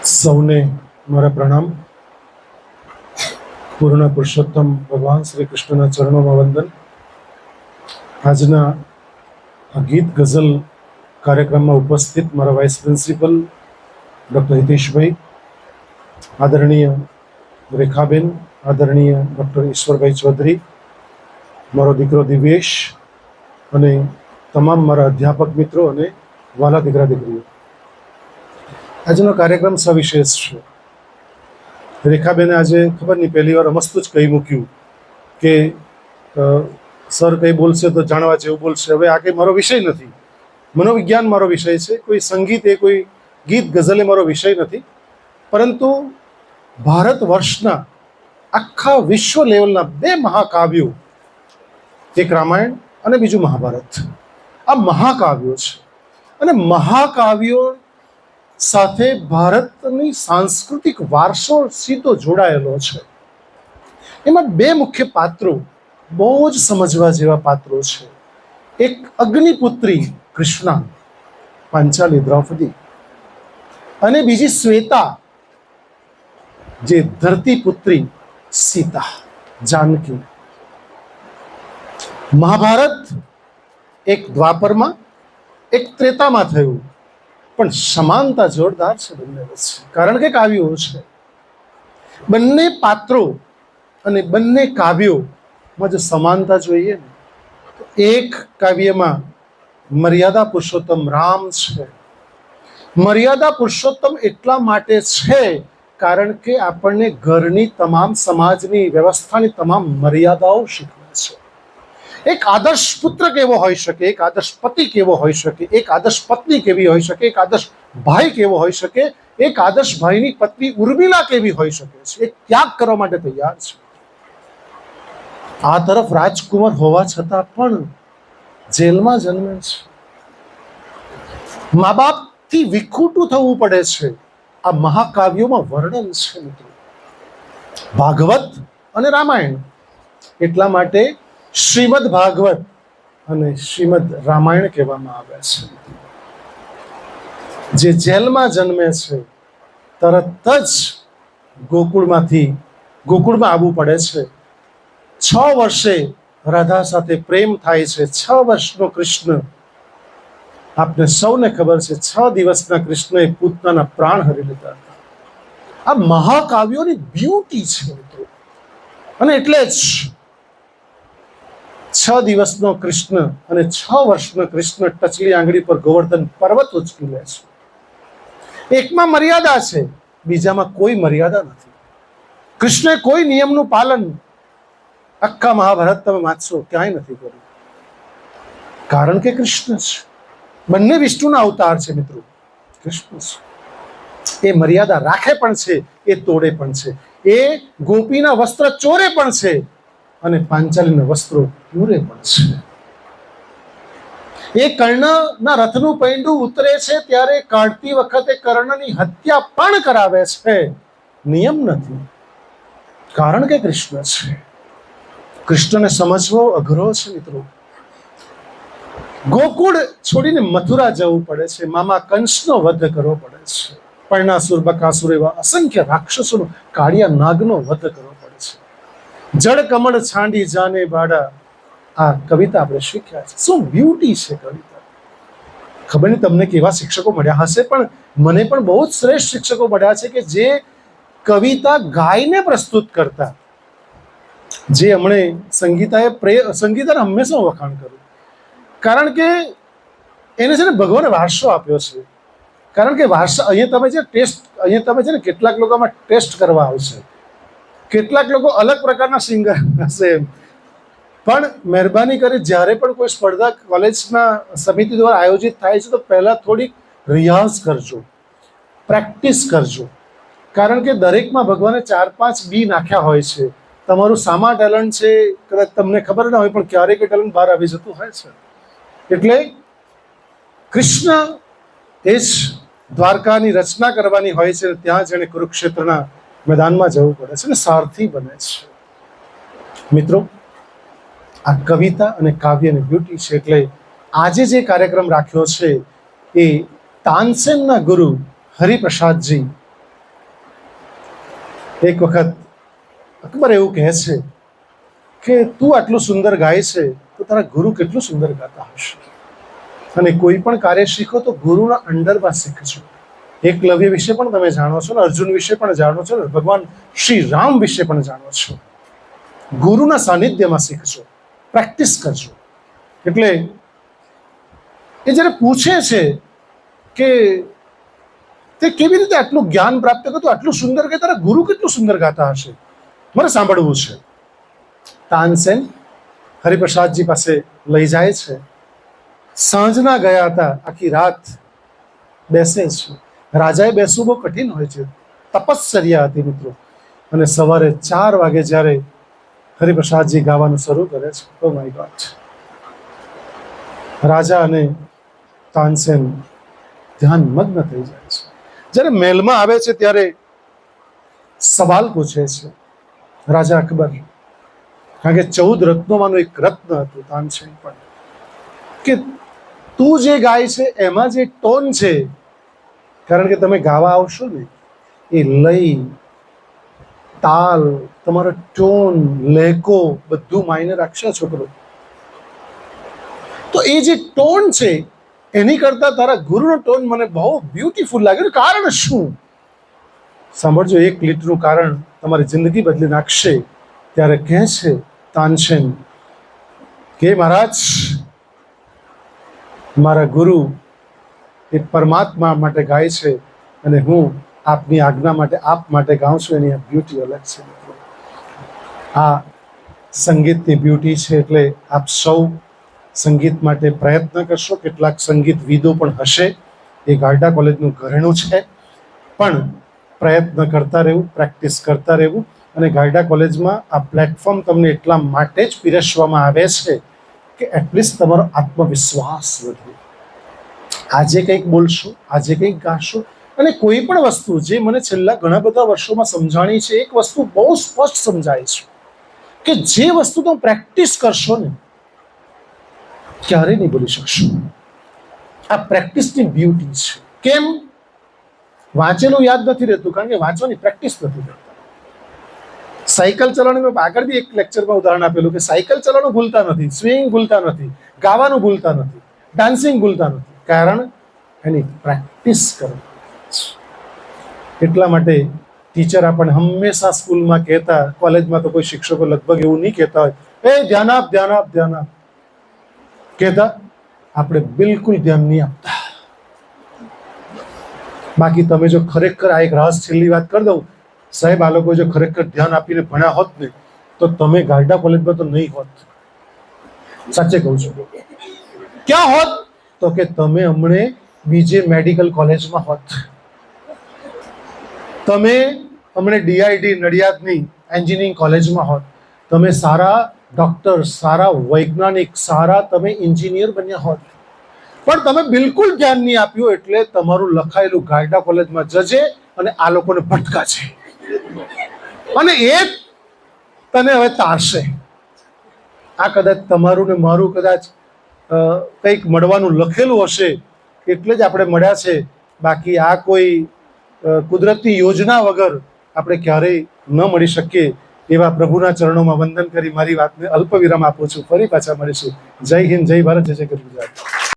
સૌને મારા પ્રણામ. પૂર્ણ પુરુષોત્તમ ભગવાન શ્રી કૃષ્ણના ચરણોમાં વંદન. આજના આ ગીત ગઝલ કાર્યક્રમમાં ઉપસ્થિત મારા વાઇસ પ્રિન્સિપલ ડૉક્ટર હિતેશભાઈ, આદરણીય રેખાબેન, આદરણીય ડૉક્ટર ઈશ્વરભાઈ ચૌધરી, મારો દીકરો દિવ્યેશ અને તમામ મારા અધ્યાપક મિત્રો અને વાલા દીકરા દીકરીઓ. આજનો કાર્યક્રમ સવિશેષ છે. રેખાબેને આજે ખબર નહીં પહેલી વાર અમસ્તું જ કહી મૂક્યું કે સર કંઈ બોલશે તો જાણવા જેવું બોલશે. હવે આ કંઈ મારો વિષય નથી. મનોવિજ્ઞાન મારો વિષય છે, કોઈ સંગીત એ કોઈ ગીત ગઝલ એ મારો વિષય નથી. પરંતુ ભારત વર્ષના આખા વિશ્વ લેવલના બે મહાકાવ્યો, એક રામાયણ અને બીજું મહાભારત, આ મહાકાવ્યો છે. અને મહાકાવ્યો સાથે ભારતની સાંસ્કૃતિક વારસો સીધો જોડાયેલો છે. એમાં બે મુખ્ય પાત્રો બહુ જ સમજવા જેવા પાત્રો છે. એક અગ્નિપુત્રી કૃષ્ણા, પાંચાલી દ્રૌપદી, અને બીજી શ્વેતા, જે ધરતીપુત્રી સીતા, જાનકી. મહાભારત એક દ્વાપરમાં એક ત્રેતામાં થયું, પણ સમાનતા જોરદાર છે બંને વચ્ચે. કારણ કે કાવ્યો છે. બંને પાત્રો અને બંને કાવ્યોમાં જો સમાનતા જોઈએ ને, તો એક કાવ્યમાં મર્યાદા પુરુષોત્તમ રામ છે. મર્યાદા પુરુષોત્તમ એટલા માટે છે કારણ કે આપણને ઘરની તમામ, સમાજની વ્યવસ્થાની તમામ મર્યાદાઓ શીખવે છે. એક આદર્શ પુત્ર કેવો હોઈ શકે, એક આદર્શ પતિ કેવો હોઈ શકે, એક આદર્શ પત્ની કેવી હોઈ શકે, એક આદર્શ ભાઈ કેવો હોઈ શકે, એક આદર્શ ભાઈની પત્ની ઉર્મિલા કેવી હોઈ શકે છે. એ ત્યાગ કરવા માટે તૈયાર છે. આ તરફ રાજકુમાર હોવા છતાં પણ જેલમાં જન્મે છે. મા બાપથી વિખૂટું થવું પડે છે. આ મહાકાવ્યોમાં વર્ણન છે મિત્રો. ભાગવત અને રામાયણ, એટલા માટે શ્રીમદ ભાગવત અને શ્રીમદ રામાયણ કહેવામાં આવે છે. જે જેલમાં જન્મે છે તરત જ ગોકુળમાં આવવું પડે છે. 6 વર્ષે રાધા સાથે પ્રેમ થાય છે. 6 વર્ષનો કૃષ્ણ, આપને સૌને ખબર છે, 6 દિવસના કૃષ્ણએ પૂતનાના પ્રાણ હરી લીધા હતા. આ મહાકાવ્યોની બ્યુટી છે મિત્રો. અને એટલે જ 6 દિવસનો કૃષ્ણ અને 6 વર્ષનો કૃષ્ણ ટચલી આંગળી પર ગોવર્ધન પર્વત ઉચકી લે છે. એકમાં મર્યાદા છે, બીજામાં કોઈ મર્યાદા નથી. કૃષ્ણે કોઈ નિયમનું પાલન આખા મહાભારત તમે વાંચશો ક્યાંય નથી કર્યું. કારણ કે કૃષ્ણ છે. બંને વિષ્ણુના અવતાર છે મિત્રો. કૃષ્ણ છે. એ મર્યાદા રાખે પણ છે, એ તોડે પણ છે. એ ગોપીના વસ્ત્ર ચોરે પણ છે અને પાંચાલીના વસ્ત્રો પૂરે પણ છે. એ કર્ણના રથનું પૈંડું ઉતરે છે ત્યારે કાઢતી વખતે કર્ણની હત્યા પણ કરાવે છે. નિયમ નથી, કારણ કે કૃષ્ણ છે. કૃષ્ણને સમજવો અઘરો છે મિત્રો. ગોકુળ છોડીને મથુરા જવું પડે છે. મામા કંસનો વધ કરવો પડે છે. પર્ણાસુર, બકાસુર એવા અસંખ્ય રાક્ષસોનો, કાળિયા નાગનો વધ કરવો પડે છે. જળ કમળ છાંડી જાને બાડા, આ કવિતા આપણે શીખ્યા છે. શું બ્યુટી છે કવિતા! ખબર નહીં તમને કેવા શિક્ષકો મળ્યા હશે, પણ મને પણ બહુ જ શ્રેષ્ઠ શિક્ષકો મળ્યા છે કે જે કવિતા ગાઈને પ્રસ્તુત કરતા. જે હમણે સંગીતાને હંમેશા વખાણ કરું, કારણ કે એને છે ને ભગવાને વારસો આપ્યો છે. કારણ કે વારસા, અહીંયા તમે છે ને કેટલાક લોકોમાં ટેસ્ટ કરવા આવશે, કેટલાક લોકો અલગ પ્રકારના સિંગર હશે. પણ મહેરબાની કરી જ્યારે પણ કોઈ સ્પર્ધા કોલેજના સમિતિ દ્વારા આયોજિત થાય છે તો પહેલાં થોડીક રિયાઝ કરજો, પ્રેક્ટિસ કરજો. કારણ કે દરેકમાં ભગવાને 4-5 બી નાખ્યા હોય છે. તમારું સામા ટેલેન્ટ છે, કદાચ તમને ખબર ના હોય, પણ ક્યારેક ટેલેન્ટ બહાર આવી જતું હોય છે. એટલે કૃષ્ણ એ જ દ્વારકાની રચના કરવાની હોય છે. ત્યાં જેણે કુરુક્ષેત્રના મેદાનમાં જવું પડે છે અને સારથી બને છે. મિત્રો, આ કવિતા અને કાવ્યની બ્યુટી છે. એટલે આજે જે કાર્યક્રમ રાખ્યો છે એ તાનસેનના ગુરુ હરિપ્રસાદજી એક વખત અકબર એવું કહે છે કે તું આટલું સુંદર ગાય છે તો તારા ગુરુ કેટલું સુંદર ગાતા હશે. અને કોઈ પણ કાર્ય શીખો તો ગુરુના અંડરમાં શીખજો. એકલવ્ય વિશે પણ તમે જાણો છો ને, અર્જુન વિશે પણ જાણો છો ને, ભગવાન શ્રી રામ વિશે પણ જાણો છો. ગુરુના સાનિધ્યમાં શીખજો, પ્રેક્ટિસ કરજો. એટલે એ જ્યારે પૂછે છે કે તે કેવી રીતે આટલું જ્ઞાન પ્રાપ્ત કરતું, આટલું સુંદર કે તારા ગુરુ કેટલું સુંદર ગાતા હશે, મારે સાંભળવું છે. તાનસેન હરિપ્રસાદજી પાસે લઈ જાય છે. સાંજના ગયા હતા, આખી રાત બેસે છે. રાજાએ બેસવું બહુ કઠિન હોય છે, તપશ્ચર્યા હતી મિત્રો. અને સવારે 4 વાગે જ્યારે હરિપ્રસાદજી ગાવાનું શરૂ કરે છે, ઓ માય ગોડ, રાજા અને તાનસેન ધ્યાન મગ્ન થઈ જાય છે. જ્યારે મહેલમાં આવે છે ત્યારે સવાલ પૂછે છે રાજા અકબર, કારણ કે 14 રત્નોમાંનું એક રત્ન હતું તાનસેન પણ, કે તું જે ગાય છે એમાં જે ટોન છે, કારણ કે તમે ગાવા આવશો ને એ લય, તાલ, તમારો ટોન, લેકો બધું માયને રાખશે છોકરો. તો એ જે ટોન છે એની કરતા તારા ગુરુનો ટોન મને બહુ બ્યુટીફુલ લાગ્યો. કારણ શું? સાંભળજો, 1 લીટરનું કારણ તમારી જિંદગી બદલી નાખશે. ત્યારે કહે છે તાનસેન કે મહારાજ, મારા ગુરુ એ પરમાત્મા માટે ગાય છે અને હું આપની આજ્ઞા માટે, આપ માટે ગાઉં છું. એની આ બ્યુટી અલગ છે. આ સંગીતની બ્યુટી છે. એટલે આપ સૌ સંગીત માટે પ્રયત્ન કરશો. કેટલાક સંગીત વિદો પણ હશે, એ ગારડા કોલેજનું ઘરેણું છે, પણ પ્રયત્ન કરતા રહેવું, પ્રેક્ટિસ કરતા રહેવું. અને ગારડા કોલેજમાં આ પ્લેટફોર્મ તમને એટલા માટે જ પીરસવામાં આવે છે કે એટલીસ્ટ તમારો આત્મવિશ્વાસ વધે. આજે કંઈક બોલશો, આજે કંઈક ગાશો. અને કોઈ પણ વસ્તુ જે મને છેલ્લા ઘણા બધા વર્ષોમાં સમજાણી છે, એક વસ્તુ બહુ સ્પષ્ટ સમજાય છે કે જે વસ્તુ તમે પ્રેક્ટિસ કરશો ને, ક્યારેય નહીં બોલી શકશો. આ પ્રેક્ટિસની બ્યુટી છે. કેમ? વાંચેલું યાદ નથી રહેતું, કારણ કે વાંચવાની પ્રેક્ટિસ નથી કરતા. સાયકલ ચલાવવાનું મેં આગળ બી એક લેક્ચરમાં ઉદાહરણ આપેલું કે સાયકલ ચલાવવાનું ભૂલતા નથી, સ્વિંગ ભૂલતા નથી, ગાવાનું ભૂલતા નથી, ડાન્સિંગ ભૂલતા નથી. કારણ એની પ્રેક્ટિસ કરવી. એટલા માટે ટીચર આપણને હંમેશા સ્કૂલમાં કહેતા, કોલેજમાં તો કોઈ શિક્ષકો લગભગ એવું નહીં કહેતા હોય, એ ધ્યાન આપ, ધ્યાન આપ, ધ્યાન આપ કહેતા. આપણે બિલકુલ ધ્યાન નહીં આપતા. બાકી તમે જો ખરેખર, આ એક રહસ્ય છેલ્લી વાત કરી દઉં સાહેબ, આ લોકો જો ખરેખર ધ્યાન આપીને ભણ્યા હોત ને તો તમે ગારડા કોલેજમાં તો નહીં હોત. સાચે કહું છું. ક્યાં હોત? તો કે તમે હમણે બીજે મેડિકલ કોલેજમાં હોત. તમે હમણે ડીઆઈડી નડિયાદની એન્જિનિયરિંગ કોલેજમાં હોત. તમે સારા ડોક્ટર, સારા વૈજ્ઞાનિક, સારા તમે એન્જિનિયર બન્યા હોત. પણ તમે બિલકુલ ધ્યાન નહીં આપ્યું, એટલે તમારું લખાયેલું ગારડા કોલેજમાં જજે અને આ લોકોને ભટકા છે. અને એ તને હવે તારશે. આ કદાચ તમારું ને મારું કદાચ કંઈક મળવાનું લખેલું હશે એટલે જ આપણે મળ્યા છે. બાકી આ કોઈ કુદરતી યોજના વગર આપણે ક્યારેય ન મળી શકીએ. એવા પ્રભુના ચરણોમાં વંદન કરી મારી વાતને અલ્પ વિરામ આપું છું. ફરી પાછા મળીશું. જય હિન્દ, જય ભારત, જય જય ગુજરાત.